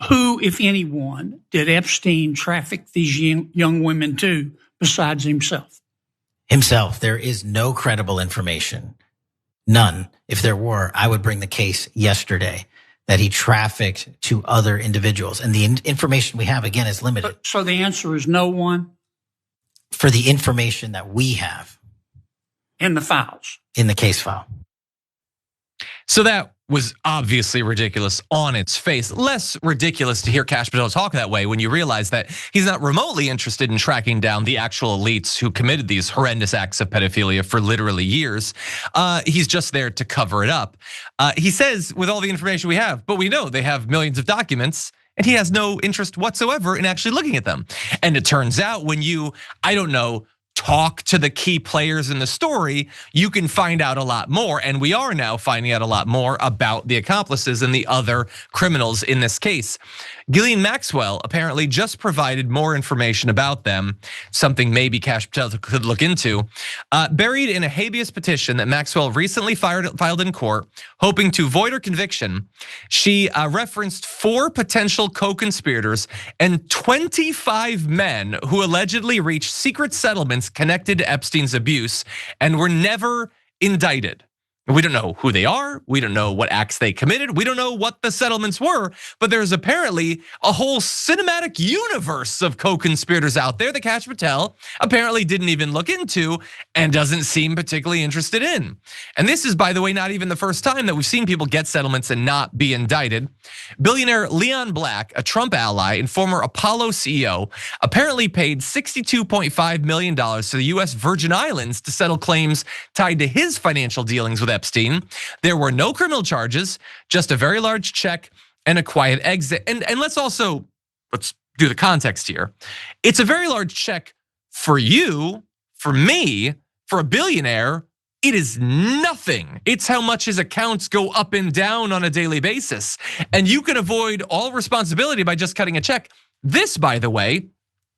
Who, if anyone, did Epstein traffic these young women to besides himself? Himself. There is no credible information. None. If there were, I would bring the case yesterday that he trafficked to other individuals. And the information we have, again, is limited. So the answer is no one? For the information that we have. In the files? In the case file. So that was obviously ridiculous on its face. Less ridiculous to hear Kash Patel talk that way when you realize that he's not remotely interested in tracking down the actual elites who committed these horrendous acts of pedophilia for literally years. He's just there to cover it up. He says, with all the information we have, but we know they have millions of documents, and he has no interest whatsoever in actually looking at them. And it turns out when you, I don't know, talk to the key players in the story, you can find out a lot more. And we are now finding out a lot more about the accomplices and the other criminals in this case. Ghislaine Maxwell apparently just provided more information about them, something maybe Kash Patel could look into. Buried in a habeas petition that Maxwell recently filed in court, hoping to void her conviction, she referenced 4 potential co-conspirators and 25 men who allegedly reached secret settlements connected to Epstein's abuse and were never indicted. We don't know who they are. We don't know what acts they committed. We don't know what the settlements were, but there's apparently a whole cinematic universe of co-conspirators out there that Kash Patel apparently didn't even look into and doesn't seem particularly interested in. And this is, by the way, not even the first time that we've seen people get settlements and not be indicted. Billionaire Leon Black, a Trump ally and former Apollo CEO, apparently paid $62.5 million to the US Virgin Islands to settle claims tied to his financial dealings with Epstein. There were no criminal charges, just a very large check and a quiet exit. And let's do the context here. It's a very large check for you, for me, for a billionaire. It is nothing. It's how much his accounts go up and down on a daily basis. And you can avoid all responsibility by just cutting a check. This, by the way,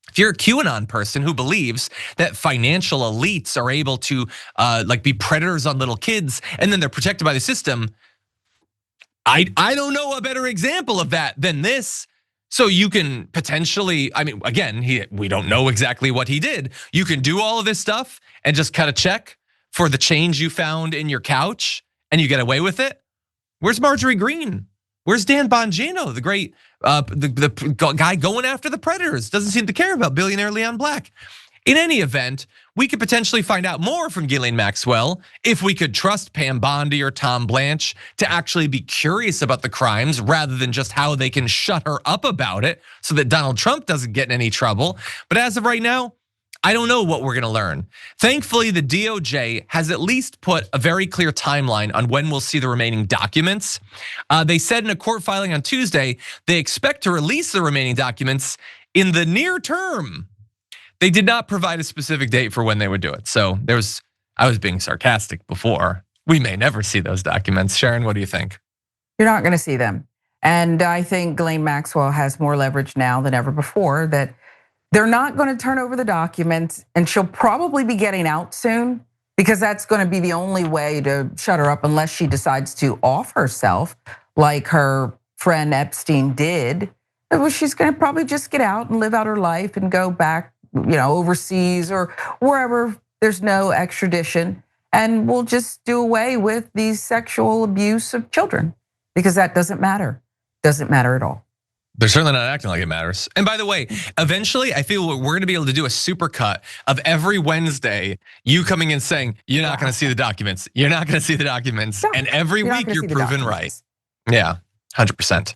if you're a QAnon person who believes that financial elites are able to be predators on little kids and then they're protected by the system, I don't know a better example of that than this. So you can potentially, I mean, again, we don't know exactly what he did. You can do all of this stuff and just cut a check for the change you found in your couch and you get away with it. Where's Marjorie Greene? Where's Dan Bongino, the great the guy going after the predators? Doesn't seem to care about billionaire Leon Black. In any event, we could potentially find out more from Ghislaine Maxwell if we could trust Pam Bondi or Tom Blanche to actually be curious about the crimes rather than just how they can shut her up about it so that Donald Trump doesn't get in any trouble. But as of right now, I don't know what we're gonna learn. Thankfully, the DOJ has at least put a very clear timeline on when we'll see the remaining documents. They said in a court filing on Tuesday, they expect to release the remaining documents in the near term. They did not provide a specific date for when they would do it. So I was being sarcastic before. We may never see those documents. Sharon, what do you think? You're not gonna see them. And I think Ghislaine Maxwell has more leverage now than ever before that they're not gonna turn over the documents, and she'll probably be getting out soon because that's gonna be the only way to shut her up unless she decides to off herself like her friend Epstein did. She's gonna probably just get out and live out her life and go back, overseas or wherever there's no extradition. And we'll just do away with the sexual abuse of children because that doesn't matter. Doesn't matter at all. They're certainly not acting like it matters. And by the way, eventually I feel we're gonna be able to do a super cut of every Wednesday, you coming in saying, you're not gonna see the documents. You're not gonna see the documents. And every week you're proven right. Yeah, 100%.